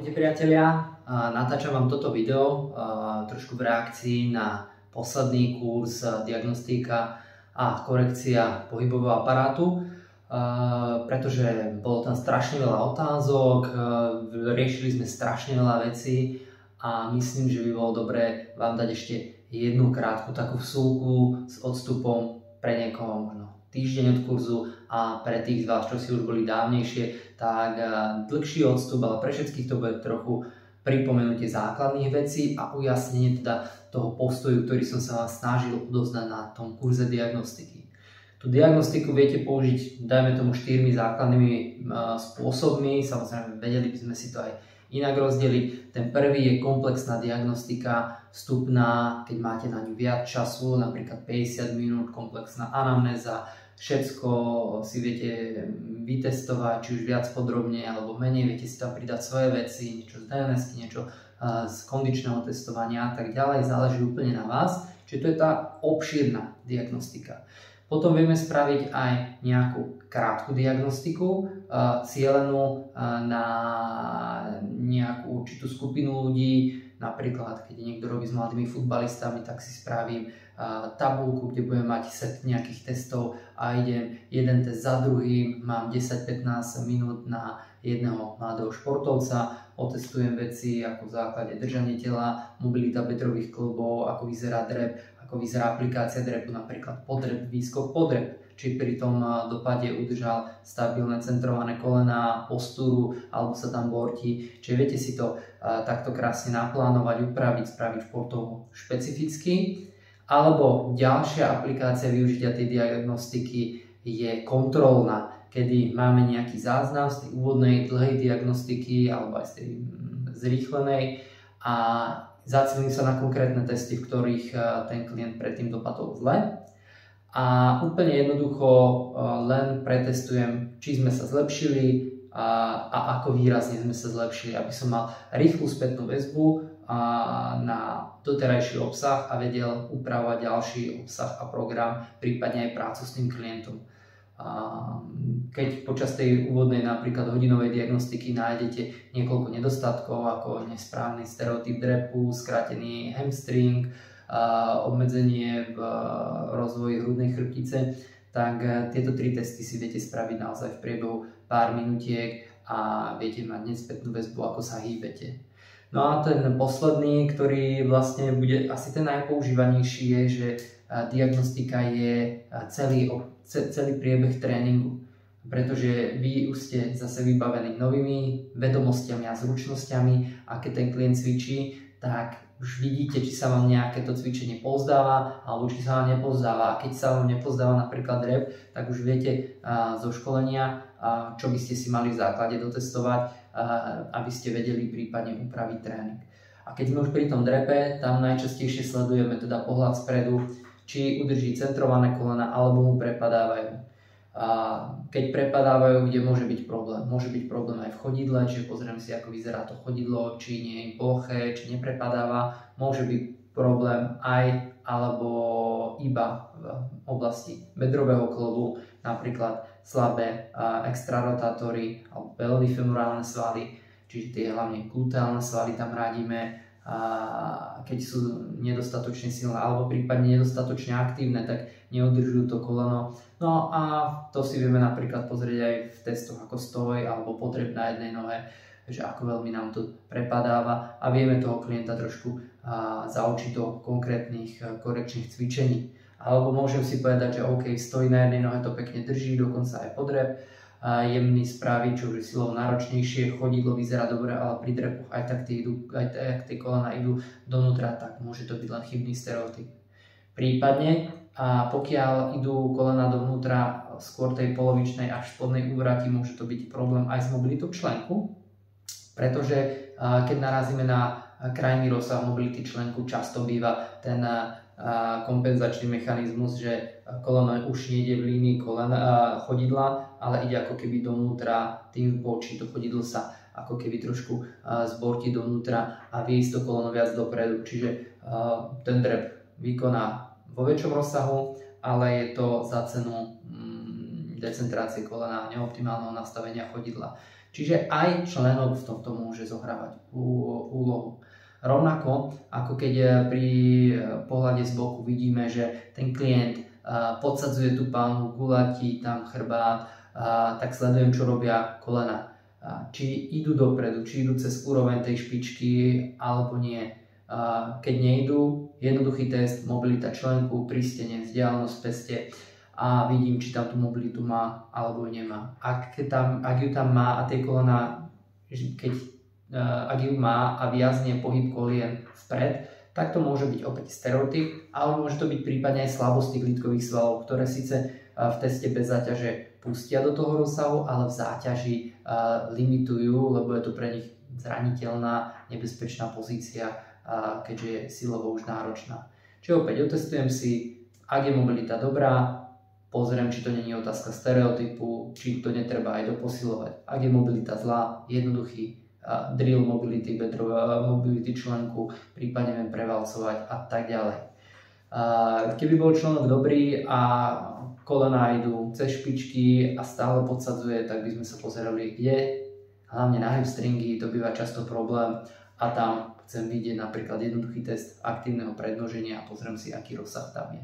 Ahojte priatelia, natáčam vám toto video trošku v reakcii na posledný kurz diagnostika a korekcia pohybového aparátu, pretože bolo tam strašne veľa otázok, riešili sme strašne veľa vecí a myslím, že by bolo dobré vám dať ešte jednu krátku takú vsúku s odstupom pre niekoho možno týždeň od kurzu a pre tých z vás, čo si už boli dávnejšie, tak dlhší odstup, ale pre všetkých to bude trochu pripomenutie základných vecí a ujasnenie teda toho postoju, ktorý som sa vám snažil odozdať na tom kurze diagnostiky. Tú diagnostiku viete použiť, dajme tomu 4 základnými spôsobmi, samozrejme vedeli by sme si to aj inak rozdeliť. Ten prvý je komplexná diagnostika, vstupná, keď máte na ňu viac času, napríklad 50 minút, komplexná anamnéza, všetko si viete vytestovať, či už viac podrobne alebo menej, viete si tam pridať svoje veci, niečo z DNS-ky, niečo z kondičného testovania a tak ďalej, záleží úplne na vás. Čiže to je tá obšírna diagnostika. Potom vieme spraviť aj nejakú krátku diagnostiku, cielenú na nejakú určitú skupinu ľudí. Napríklad, keď niekto robí s mladými futbalistami, tak si spravím tabuľku, kde budem mať set nejakých testov a idem jeden test za druhým, mám 10-15 minút na jedného mladého športovca, otestujem veci ako v základe držanie tela, mobilita bedrových kĺbov, ako vyzerá drep, ako vyzerá aplikácia drepu, napríklad podrep, výskok, podrep, či pri tom dopade udržal stabilné centrované kolená, postúru, alebo sa tam bortí. Čiže viete si to takto krásne naplánovať, upraviť, spraviť športovo špecificky. Alebo ďalšia aplikácia využitia tej diagnostiky je kontrolná, kedy máme nejaký záznam z tej úvodnej dlhej diagnostiky alebo aj z tej zrýchlenej a zacielím sa na konkrétne testy, v ktorých ten klient predtým dopadol zle. A úplne jednoducho len pretestujem, či sme sa zlepšili a ako výrazne sme sa zlepšili, aby som mal rýchlu spätnú väzbu na doterajší obsah a vedel upravovať ďalší obsah a program, prípadne aj prácu s tým klientom. Keď počas tej úvodnej napríklad hodinovej diagnostiky nájdete niekoľko nedostatkov, ako nesprávny stereotyp drepu, skrátený hamstring, obmedzenie v rozvoji hrudnej chrbtice, tak tieto 3 testy si viete spraviť naozaj v priebehu pár minutiek a viete mať nespätnú väzbu, ako sa hýbete. No a ten posledný, ktorý vlastne bude asi ten najpoužívanejší, je, že diagnostika je celý priebeh tréningu. Pretože vy už ste zase vybavení novými vedomostiami a zručnosťami a keď ten klient cvičí, tak už vidíte, či sa vám nejaké to cvičenie pozdáva alebo či sa vám nepozdáva. A keď sa vám nepozdáva napríklad rep, tak už viete zo školenia, čo by ste si mali v základe dotestovať, aby ste vedeli prípadne upraviť tréning. A keď sme už pri tom drepe, tam najčastejšie sledujeme teda pohľad spredu, či udrží centrované kolena alebo mu prepadávajú. Keď prepadávajú, kde môže byť problém? Môže byť problém aj v chodidle, čiže pozriem si, ako vyzerá to chodidlo, či nie je ploché, či neprepadáva. Môže byť problém aj alebo iba v oblasti bedrového kĺbu, napríklad slabé extrarotátory alebo pelvifemorálne svaly, čiže tie hlavne gluteálne svaly tam radíme, keď sú nedostatočne silné alebo prípadne nedostatočne aktívne, tak neudržujú to koleno. No a to si vieme napríklad pozrieť aj v testoch ako stoj alebo potreb na jednej nohe, že ako veľmi nám to prepadáva a vieme toho klienta trošku zaučiť do konkrétnych korekčných cvičení. Alebo môžem si povedať, že OK, stojí na jednej nohe, to pekne drží, dokonca aj podrep, jemný spraviť, čo už je silou náročnejšie, chodidlo vyzerá dobre, ale pri drepoch aj tak tie kolena idú donútra, tak môže to byť len chybný stereotyp. Prípadne, pokiaľ idú kolena dovnútra skôr tej polovičnej až spodnej úvrati, môže to byť problém aj s mobilitou členku, pretože keď narazíme na krajný rozsah mobility členku, často býva ten kompenzačný mechanizmus, že koleno už nejde v línii chodidla, ale ide ako keby donútra, tým bočí to chodidlo sa ako keby trošku zbortí donútra a vie ísť to koleno viac dopredu. Čiže ten drep vykoná vo väčšom rozsahu, ale je to za cenu decentrácie kolena, neoptimálneho nastavenia chodidla. Čiže aj členok v tomto môže zohrávať úlohu. Rovnako ako keď pri pohľade z boku vidíme, že ten klient podsadzuje tú pánu, gulatí tam chrbát, tak sledujem, čo robia kolena. Či idú dopredu, či idú cez úroveň tej špičky alebo nie. Keď nejdú, jednoduchý test, mobilita členku, pristenie, vzdialenosť peste a vidím, či tam tú mobilitu má alebo nemá. Ak ju tam má a tie kolena, ak ju má a viazne pohyb kolien vpred, tak to môže byť opäť stereotyp, ale môže to byť prípadne aj slabosť tých lítkových svalov, ktoré síce v teste bez záťaže pustia do toho rozsahu, ale v záťaži limitujú, lebo je to pre nich zraniteľná, nebezpečná pozícia, keďže je silovo už náročná. Čiže opäť otestujem si, ak je mobilita dobrá, pozriem, či to nie je otázka stereotypu, či to netreba aj doposilovať. Ak je mobilita zlá, jednoduchý drill mobility, mobility členku, prípadne viem prevalcovať a tak ďalej. Keby bol členok dobrý a kolená idú cez špičky a stále podsadzuje, tak by sme sa pozerali, kde, hlavne na hamstringy, to býva často problém a tam chcem vidieť napríklad jednoduchý test aktívneho prednoženia a pozriem si, aký rozsah tam je.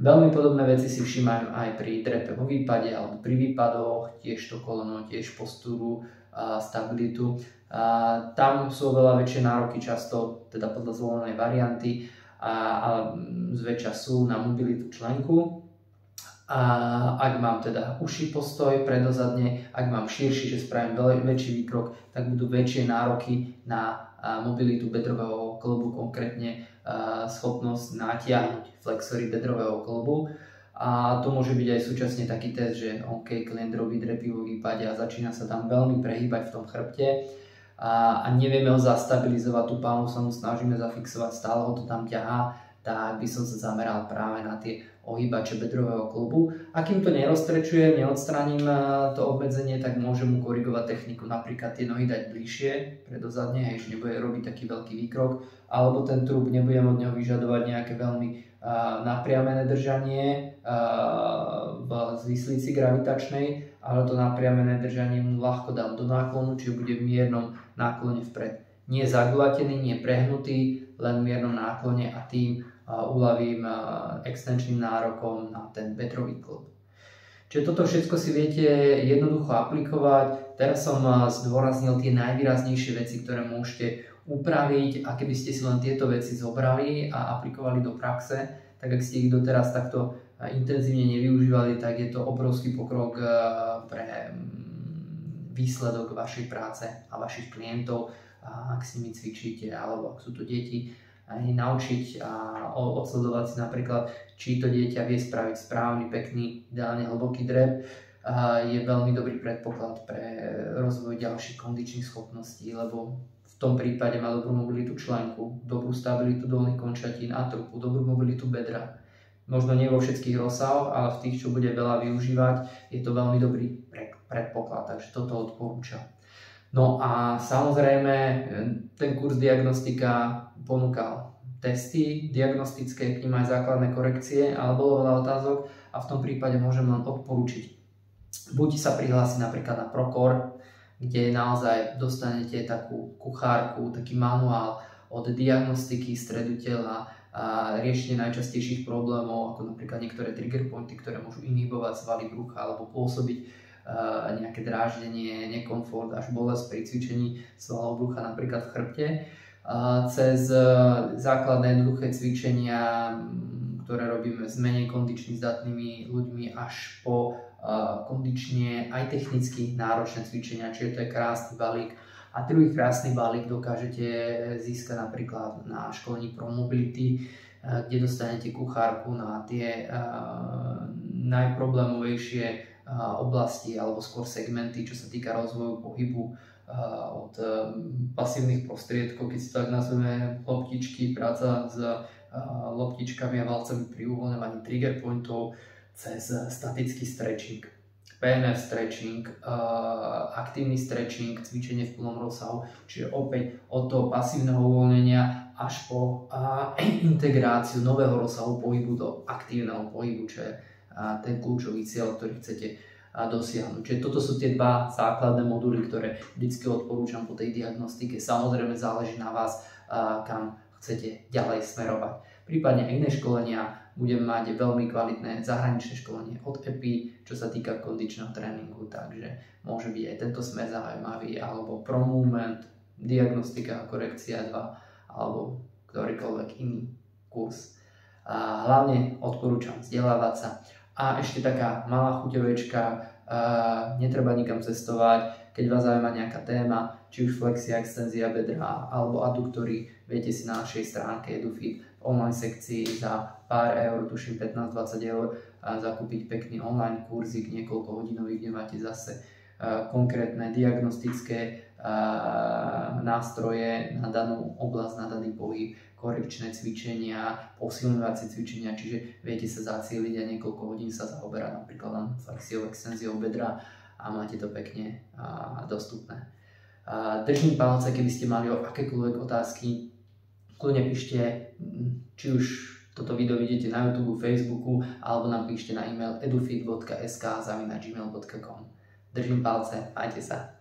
Veľmi podobné veci si všímajú aj pri drepe vo výpade alebo pri výpadoch, tiež to koleno, tiež postúru, stabilitu. Tam sú oveľa väčšie nároky často, teda podľa zvolenej varianty, a zväčša sú na mobilitu členku. A ak mám teda užší postoj predozadne, ak mám širší, že spravím väčší výkrok, tak budú väčšie nároky na mobilitu bedrového kĺbu, konkrétne schopnosť natiahnuť flexory bedrového kĺbu. A to môže byť aj súčasne taký test, že OK, klient robí drepy vo výpade a začína sa tam veľmi prehýbať v tom chrbte a nevieme ho zastabilizovať, tú pánu sa mu snažíme zafixovať, stále ho to tam ťahá, tak by som sa zameral práve na tie ohýbače bedrového kĺbu. A kým to neroztrečujem, neodstraním to obmedzenie, tak môžem mu korigovať techniku, napríklad tie nohy dať bližšie predozadne, že nebude robiť taký veľký výkrok, alebo ten trup nebudem od neho vyžadovať nejaké veľmi napriamené držanie v zvislici gravitačnej, ale to napriamené držanie mu ľahko dám do náklonu, čiže bude v miernom náklone vpred. Nie zagulatený, nie prehnutý, len v miernom náklone a tým uľavím extenčným nárokom na ten bedrový kĺb. Čiže toto všetko si viete jednoducho aplikovať. Teraz som zdôraznil tie najvýraznejšie veci, ktoré môžete upraviť, a keby ste si len tieto veci zobrali a aplikovali do praxe, tak ak ste ich doteraz takto intenzívne nevyužívali, tak je to obrovský pokrok pre výsledok vašej práce a vašich klientov, ak s nimi cvičíte, alebo ak sú to deti, aj naučiť a odsledovať si napríklad, či to dieťa vie spraviť správny, pekný, ideálne hlboký drep, je veľmi dobrý predpoklad pre rozvoj ďalších kondičných schopností, lebo v tom prípade má dobrú mobilitu členku, dobrú stabilitu dolných končatín a trupu, dobrú mobilitu bedra. Možno nie vo všetkých rozsahoch, ale v tých, čo bude veľa využívať, je to veľmi dobrý predpoklad, takže toto odporúčam. No a samozrejme, ten kurz diagnostika ponúkal testy diagnostické, k nim aj základné korekcie, ale bolo veľa otázok a v tom prípade môžem len odporúčiť. Buď sa prihlásiť napríklad na Procore, kde naozaj dostanete takú kuchárku, taký manuál od diagnostiky stredu tela a riešenie najčastejších problémov, ako napríklad niektoré trigger pointy, ktoré môžu inhibovať svaly brucha alebo pôsobiť nejaké dráždenie, nekomfort až bolesť pri cvičení svalov brucha napríklad v chrbte, cez základné jednoduché cvičenia, ktoré robíme s menej kondične zdatnými ľuďmi, až po kondične aj technicky náročné cvičenia, čiže to je krásny balík. A druhý krásny balík dokážete získať napríklad na školení Pro Mobility, kde dostanete kuchárku na tie najproblémovejšie oblasti alebo skôr segmenty, čo sa týka rozvoju pohybu, od pasívnych prostriedkov, keď si tak nazveme loptičky, práca s loptičkami a valcami pri uvoľňovaní trigger pointov, cez statický stretching, PNF stretching, aktívny stretching, cvičenie v plnom rozsahu, čiže opäť od toho pasívneho uvoľnenia až po integráciu nového rozsahu pohybu do aktívneho pohybu, čo je ten kľúčový cieľ, ktorý chcete dosiahnuť. Čiže toto sú tie dva základné moduly, ktoré vždycky odporúčam po tej diagnostike. Samozrejme záleží na vás, kam chcete ďalej smerovať. Prípadne iné školenia, budem mať veľmi kvalitné zahraničné školenie od EPI, čo sa týka kondičného tréningu, takže môže byť aj tento smer zaujímavý, alebo Pro Movement, diagnostika a korekcia 2, alebo ktorýkoľvek iný kurz. A hlavne odporúčam vzdelávať sa. A ešte taká malá chuťovečka, netreba nikam cestovať, keď vás zaujíma nejaká téma, či už flexia, extenzia bedra alebo adduktory, viete si na našej stránke EduFit v online sekcii za pár eur, tuším 15-20 eur, zakúpiť pekný online kurzík niekoľkohodinový, kde máte zase konkrétne diagnostické nástroje na danú oblasť, na daný pohyb, korekčné cvičenia, posilňovacie cvičenia, čiže viete sa zacieliť a niekoľko hodín sa zaoberať napríklad len flexiou, extenziou bedra a máte to pekne dostupné. Držím palce, keby ste mali o akékoľvek otázky, kľudne píšte, či už toto video vidíte na YouTube, Facebooku, alebo napíšte na e-mail edufit.sk@gmail.com. Držím palce, majte sa.